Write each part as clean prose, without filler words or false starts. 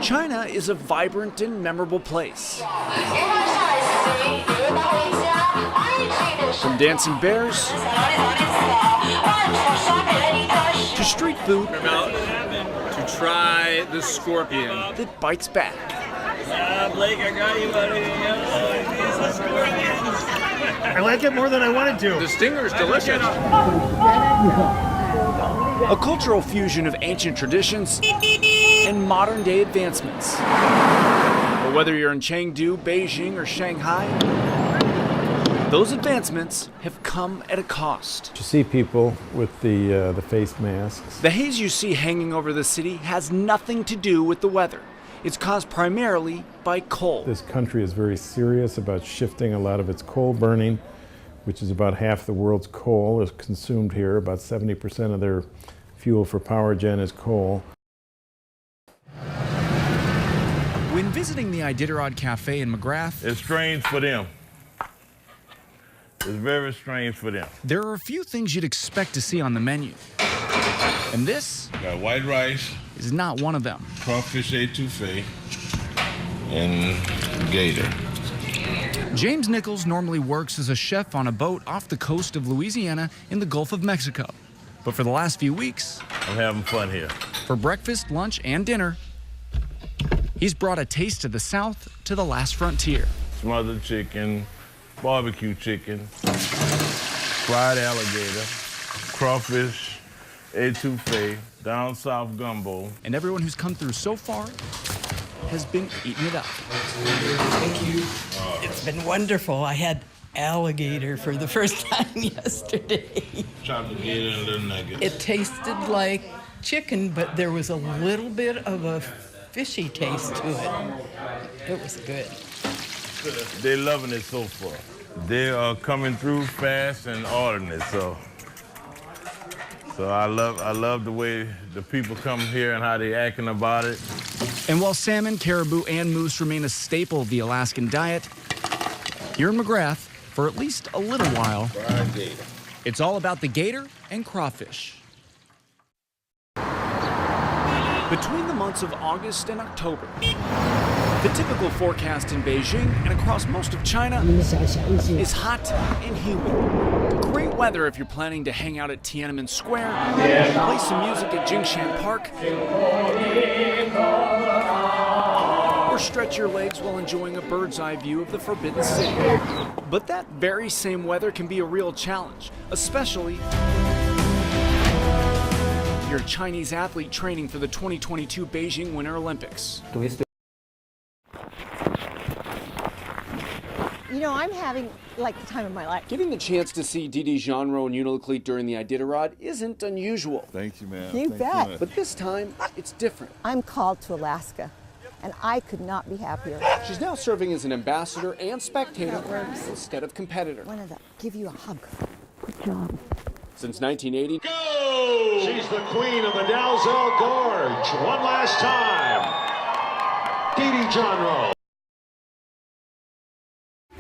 China is a vibrant and memorable place. From dancing bears to street food To try the scorpion. that bites back. Blake, I got you, buddy. It's a scorpion. I like it more than I wanted to. The stinger's delicious. A cultural fusion of ancient traditions and modern day advancements. But whether you're in Chengdu, Beijing, or Shanghai, those advancements have come at a cost. You see people with the face masks. The haze you see hanging over the city has nothing to do with the weather. It's caused primarily by coal. This country is very serious about shifting a lot of its coal burning, which is about half the world's coal is consumed here. About 70% of their fuel for power gen is coal. When visiting the Iditarod Cafe in McGrath, It's strange for them. It's very strange for them. there are a few things you'd expect to see on the menu. And this Got white rice, is not one of them. crawfish etouffee, and gator. James Nichols normally works as a chef on a boat off the coast of Louisiana in the Gulf of Mexico. But for the last few weeks, I'm having fun here. for breakfast, lunch, and dinner, he's brought a taste of the South to the last frontier. Smothered chicken, barbecue chicken, fried alligator, crawfish etouffee, down south gumbo. And everyone who's come through so far has been eating it up. It's been wonderful. I had alligator for the first time yesterday. Chopped gator and little nugget. It tasted like chicken, but there was a little bit of a fishy taste to it. It was good. They're loving it so far. They are coming through fast and ordering it, so I love the way the people come here and how they acting about it. And while salmon, caribou, and moose remain a staple of the Alaskan diet, here in McGrath, for at least a little while, Fried gator. it's all about the gator and crawfish. Between the months of August and October, the typical forecast in Beijing and across most of China is hot and humid. Great weather if you're planning to hang out at Tiananmen Square, play some music at Jingshan Park, or stretch your legs while enjoying a bird's eye view of the Forbidden City. But that very same weather can be a real challenge, especially if you're a Chinese athlete training for the 2022 Beijing Winter Olympics. You know, I'm having like the time of my life. Getting the chance to see Didi Jeanreau and Unalakleet during the Iditarod isn't unusual. Thank you, man. You Thank bet. much. But this time, it's different. I'm called to Alaska, and I could not be happier. She's now serving as an ambassador and spectator instead of competitor. Wanted to give you a hug. Good job. Since 1980, Go! She's the queen of the Dalzell Gorge. One last time. Didi Jeanreau.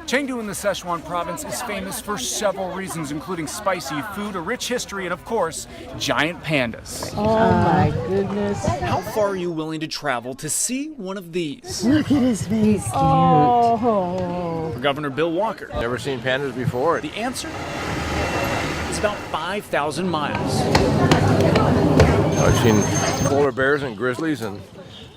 Chengdu in the Sichuan province is famous for several reasons, including spicy food, a rich history, and of course, giant pandas. Oh my goodness. How far are you willing to travel to see one of these? Look at his face. Oh. For Governor Bill Walker, Never seen pandas before. the answer is about 5,000 miles. I've seen polar bears and grizzlies and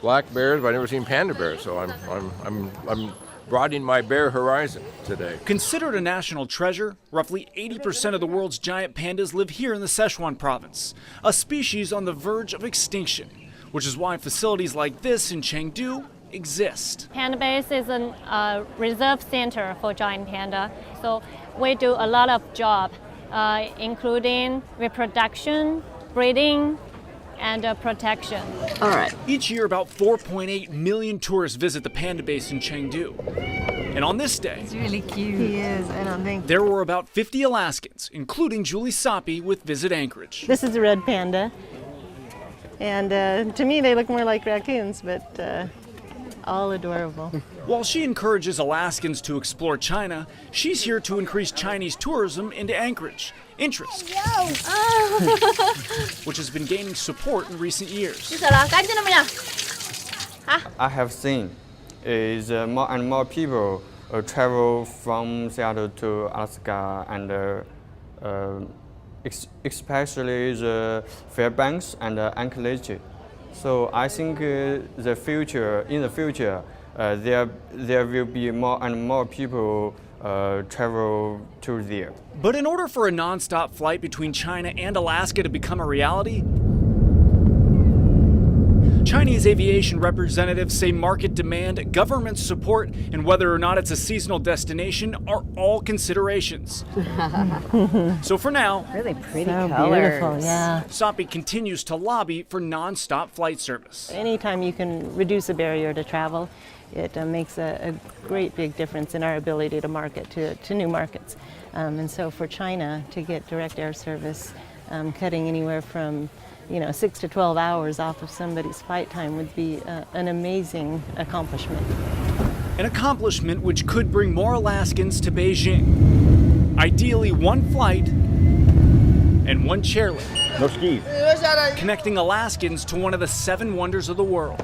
black bears, but I've never seen panda bears. So I'm broadening my bear horizon today. Considered a national treasure, roughly 80% of the world's giant pandas live here in the Sichuan province, a species on the verge of extinction, which is why facilities like this in Chengdu exist. Panda Base is a reserve center for giant panda, so we do a lot of job, including reproduction, breeding, and protection. All right. Each year, about 4.8 million tourists visit the panda base in Chengdu. And on this day, Really cute. He is. I don't think. there were about 50 Alaskans, including Julie Soppy with Visit Anchorage. This is a red panda, and to me they look more like raccoons, but all adorable. While she encourages Alaskans to explore China, she's here to increase Chinese tourism into Anchorage, interest, which has been gaining support in recent years. I have seen is more and more people travel from Seattle to Alaska, and especially the Fairbanks and Anchorage. So I think in the future, there will be more and more people travel to there. But in order for a non-stop flight between China and Alaska to become a reality, Chinese aviation representatives say market demand, government support, and whether or not it's a seasonal destination are all considerations. So for now, really pretty colors. Beautiful, yeah. SOPI continues to lobby for non-stop flight service. Anytime you can reduce a barrier to travel, it makes a great big difference in our ability to market to new markets. And so for China to get direct air service, cutting anywhere from 6 to 12 hours off of somebody's flight time would be an amazing accomplishment. An accomplishment which could bring more Alaskans to Beijing. Ideally, one flight and one chairlift. No skis. Connecting Alaskans to one of the 7 wonders of the world.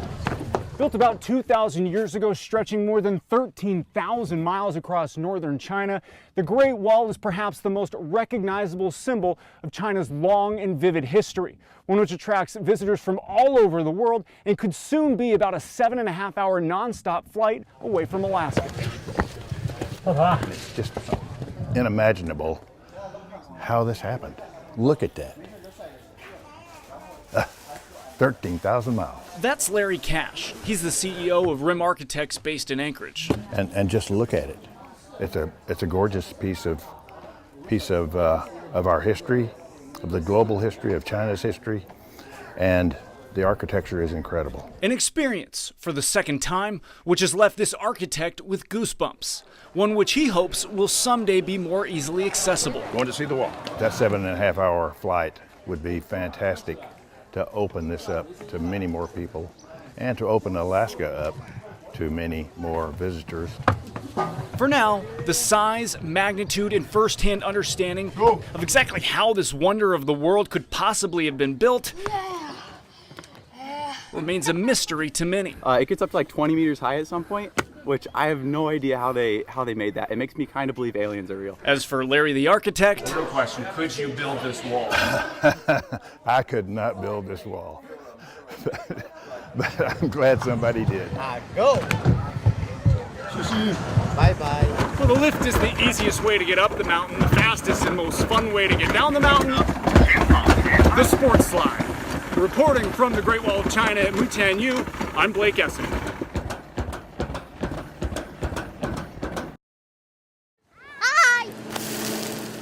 Built about 2,000 years ago, stretching more than 13,000 miles across northern China, the Great Wall is perhaps the most recognizable symbol of China's long and vivid history, one which attracts visitors from all over the world and could soon be about a 7.5-hour nonstop flight away from Alaska. It's just unimaginable how this happened. Look at that. 13,000 miles. That's Larry Cash. He's the CEO of RIM Architects based in Anchorage. And just look at it. It's a gorgeous piece of our history, of the global history, of China's history, and the architecture is incredible. An experience for the second time, which has left this architect with goosebumps. One which he hopes will someday be more easily accessible. Going to see the wall. That 7.5-hour flight would be fantastic to open this up to many more people and to open Alaska up to many more visitors. For now, the size, magnitude, and first-hand understanding of exactly how this wonder of the world could possibly have been built remains a mystery to many. It gets up to like 20 meters high at some point, which I have no idea how they made that. It makes me kind of believe aliens are real. As for Larry the architect, the real question, could you build this wall? I could not build this wall, but I'm glad somebody did. Go! Bye-bye. Well, the lift is the easiest way to get up the mountain, the fastest and most fun way to get down the mountain, the sports slide. Reporting from the Great Wall of China at Mutianyu, I'm Blake Essen.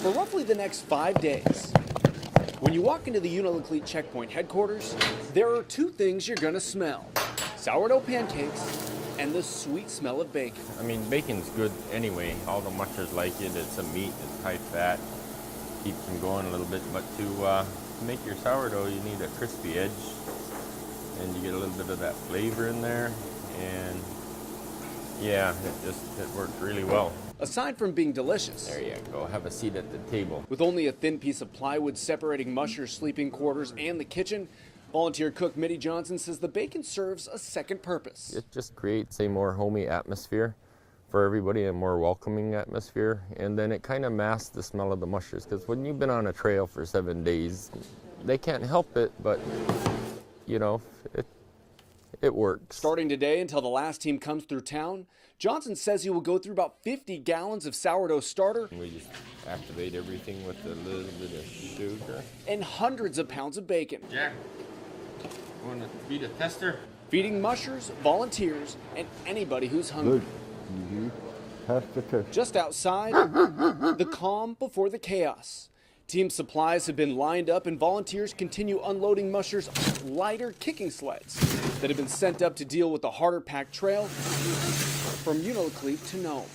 For roughly the next 5 days, when you walk into the Unalakleet checkpoint headquarters, there are 2 things you're gonna smell: sourdough pancakes and the sweet smell of bacon. I mean, bacon's good anyway. All the mushers like it. It's a meat, it's high fat, keeps them going a little bit. But to make your sourdough, you need a crispy edge, and you get a little bit of that flavor in there, and yeah, it works really well. Aside from being delicious, there you go, have a seat at the table. With only a thin piece of plywood separating mushers' sleeping quarters and the kitchen, volunteer cook Mitty Johnson says the bacon serves a second purpose. It just creates a more homey atmosphere for everybody, a more welcoming atmosphere, and then it kind of masks the smell of the mushers, because when you've been on a trail for 7 days, they can't help it, but you know, it works. Starting today until the last team comes through town, Johnson says he will go through about 50 gallons of sourdough starter. We just activate everything with a little bit of sugar. And hundreds of pounds of bacon. Jack, you want to feed a tester? Feeding mushers, volunteers, and anybody who's hungry. Just outside, the calm before the chaos. Team supplies have been lined up and volunteers continue unloading mushers on lighter kicking sleds that have been sent up to deal with the harder packed trail from Unalakleet to Nome.